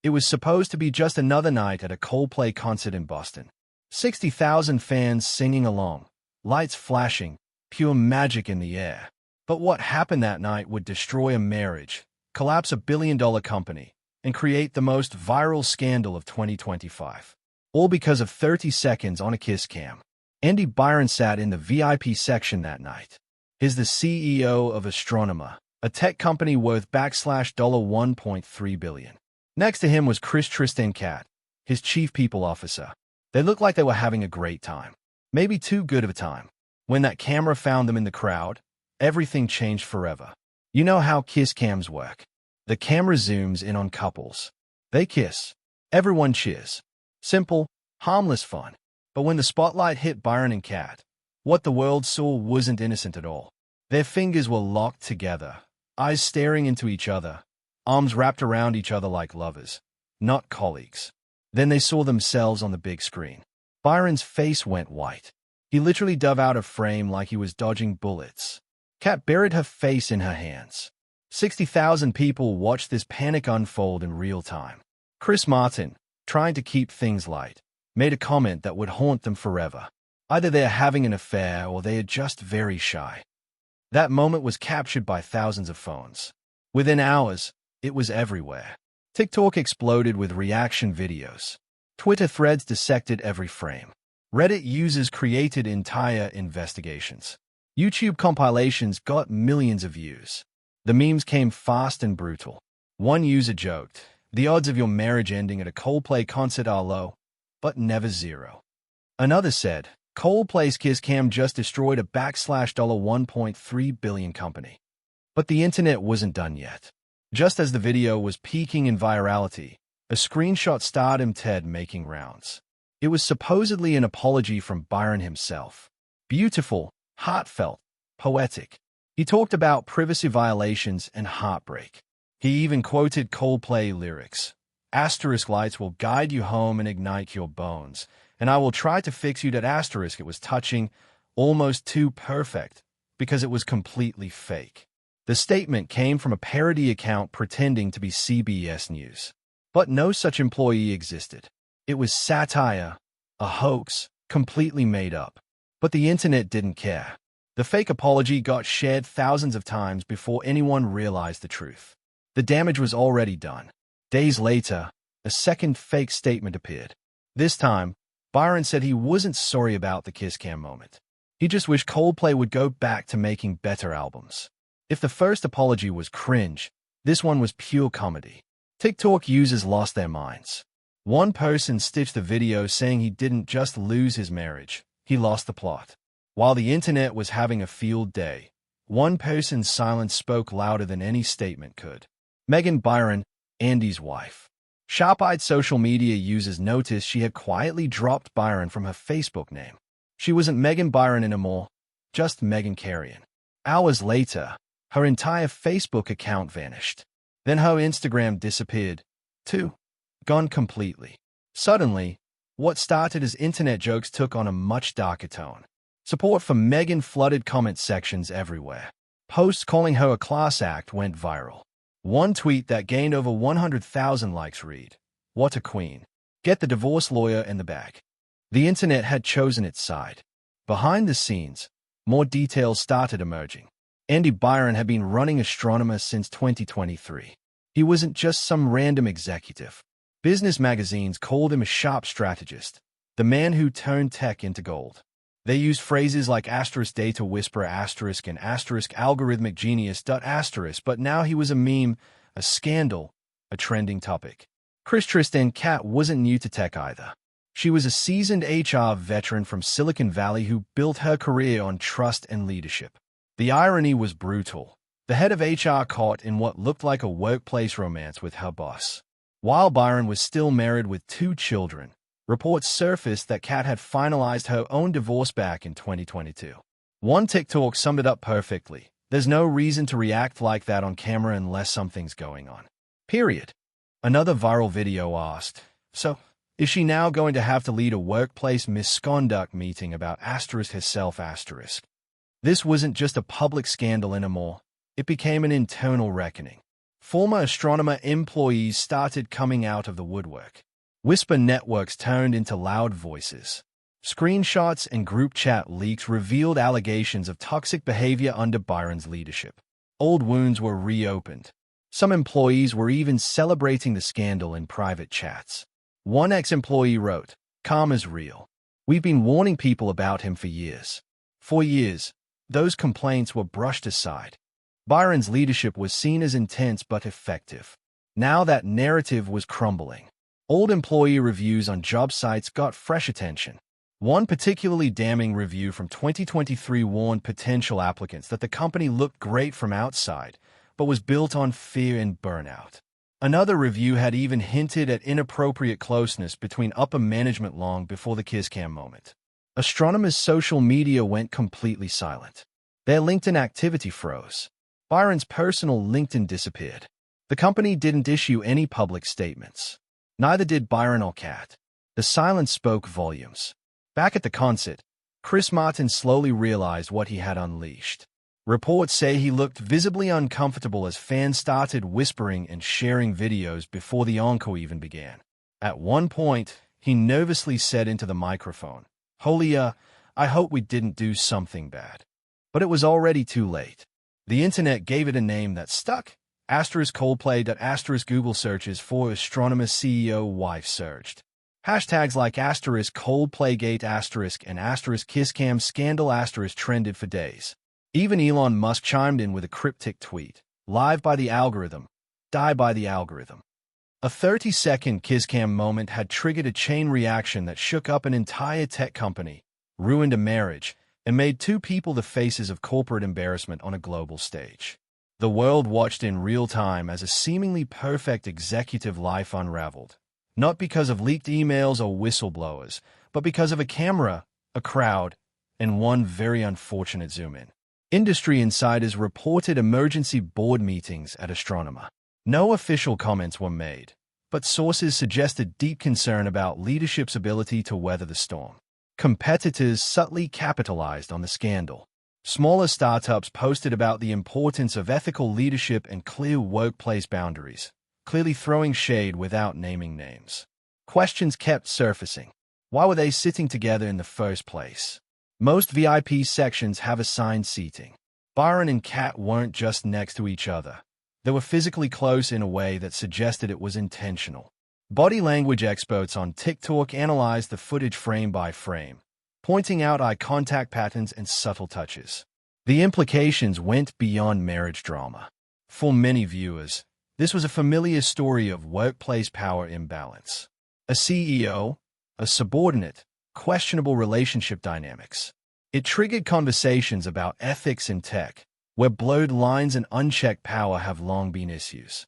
It was supposed to be just another night at a Coldplay concert in Boston. 60,000 fans singing along, lights flashing, pure magic in the air. But what happened that night would destroy a marriage, collapse a billion-dollar company, and create the most viral scandal of 2025. All because of 30 seconds on a kiss cam. Byron sat in the VIP section that night. He's the CEO of Astronomer, a tech company worth $1.3 billion. Next to him was Tristan Cat, his chief people officer. They looked like they were having a great time. Maybe too good of a time. When that camera found them in the crowd, everything changed forever. You know how kiss cams work. The camera zooms in on couples. They kiss. Everyone cheers. Simple, harmless fun. But when the spotlight hit Byron and Kat, what the world saw wasn't innocent at all. Their fingers were locked together, eyes staring into each other, arms wrapped around each other like lovers, not colleagues. Then they saw themselves on the big screen. Byron's face went white. He literally dove out of frame like he was dodging bullets. Kat buried her face in her hands. 60,000 people watched this panic unfold in real time. Chris Martin, trying to keep things light, made a comment that would haunt them forever. Either they're having an affair or they are just very shy. That moment was captured by thousands of phones. Within hours, it was everywhere. TikTok exploded with reaction videos. Twitter threads dissected every frame. Reddit users created entire investigations. YouTube compilations got millions of views. The memes came fast and brutal. One user joked, "The odds of your marriage ending at a Coldplay concert are low, but never zero." Another said, "Coldplay's kiss cam just destroyed a $1.3 billion company." But the internet wasn't done yet. Just as the video was peaking in virality, a screenshot starred Ted making rounds. It was supposedly an apology from Byron himself. Beautiful, heartfelt, poetic. He talked about privacy violations and heartbreak. He even quoted Coldplay lyrics. "Asterisk lights will guide you home and ignite your bones, and I will try to fix you." That asterisk, it was touching, almost too perfect, because it was completely fake. The statement came from a parody account pretending to be CBS News. But no such employee existed. It was satire, a hoax, completely made up. But the internet didn't care. The fake apology got shared thousands of times before anyone realized the truth. The damage was already done. Days later, a second fake statement appeared. This time, Byron said he wasn't sorry about the kiss cam moment. He just wished Coldplay would go back to making better albums. If the first apology was cringe, this one was pure comedy. TikTok users lost their minds. One person stitched the video saying he didn't just lose his marriage, he lost the plot. While the internet was having a field day, one person's silence spoke louder than any statement could. Byron, Andy's wife. Sharp-eyed social media users noticed she had quietly dropped Byron from her Facebook name. She wasn't Byron anymore, just Meghan Carrion. Hours later, her entire Facebook account vanished. Then her Instagram disappeared, too. Gone completely. Suddenly, what started as internet jokes took on a much darker tone. Support for Meghan flooded comment sections everywhere. Posts calling her a class act went viral. One tweet that gained over 100,000 likes read, "What a queen. Get the divorce lawyer in the bag." The internet had chosen its side. Behind the scenes, more details started emerging. Byron had been running Astronomer since 2023. He wasn't just some random executive. Business magazines called him a sharp strategist, the man who turned tech into gold. They used phrases like *data whisperer* and *algorithmic genius*, but now he was a meme, a scandal, a trending topic. Tristan Cat wasn't new to tech either. She was a seasoned HR veteran from Silicon Valley who built her career on trust and leadership. The irony was brutal. The head of HR caught in what looked like a workplace romance with her boss. While Byron was still married with 2 children, reports surfaced that Kat had finalized her own divorce back in 2022. One TikTok summed it up perfectly. "There's no reason to react like that on camera unless something's going on. Period." Another viral video asked, "So, is she now going to have to lead a workplace misconduct meeting about herself?" This wasn't just a public scandal anymore. It became an internal reckoning. Former astronomer employees started coming out of the woodwork. Whisper networks turned into loud voices. Screenshots and group chat leaks revealed allegations of toxic behavior under Byron's leadership. Old wounds were reopened. Some employees were even celebrating the scandal in private chats. One ex-employee wrote, "Karma's real. We've been warning people about him for years." For years, those complaints were brushed aside. Byron's leadership was seen as intense but effective. Now that narrative was crumbling. Old employee reviews on job sites got fresh attention. One particularly damning review from 2023 warned potential applicants that the company looked great from outside, but was built on fear and burnout. Another review had even hinted at inappropriate closeness between upper management long before the kisscam moment. Astronomers' social media went completely silent. Their LinkedIn activity froze. Byron's personal LinkedIn disappeared. The company didn't issue any public statements. Neither did Byron or Kat. The silence spoke volumes. Back at the concert, Chris Martin slowly realized what he had unleashed. Reports say he looked visibly uncomfortable as fans started whispering and sharing videos before the encore even began. At one point, he nervously said into the microphone, "Holy, I hope we didn't do something bad." But it was already too late. The internet gave it a name that stuck. Coldplay. Google searches for astronomer CEO wife surged. Hashtags like *Coldplaygate*, and *Kisscam scandal* trended for days. Even Elon Musk chimed in with a cryptic tweet, "Live by the algorithm, die by the algorithm." A 30-second Kisscam moment had triggered a chain reaction that shook up an entire tech company, ruined a marriage, and made two people the faces of corporate embarrassment on a global stage. The world watched in real time as a seemingly perfect executive life unraveled, not because of leaked emails or whistleblowers, but because of a camera, a crowd, and one very unfortunate zoom-in. Industry insiders reported emergency board meetings at Astronomer. No official comments were made, but sources suggested deep concern about leadership's ability to weather the storm. Competitors subtly capitalized on the scandal. Smaller startups posted about the importance of ethical leadership and clear workplace boundaries, clearly throwing shade without naming names. Questions kept surfacing. Why were they sitting together in the first place? Most VIP sections have assigned seating. Byron and Kat weren't just next to each other. They were physically close in a way that suggested it was intentional. Body language experts on TikTok analyzed the footage frame by frame, pointing out eye contact patterns and subtle touches. The implications went beyond marriage drama. For many viewers, this was a familiar story of workplace power imbalance. A CEO, a subordinate, questionable relationship dynamics. It triggered conversations about ethics in tech, where blurred lines and unchecked power have long been issues.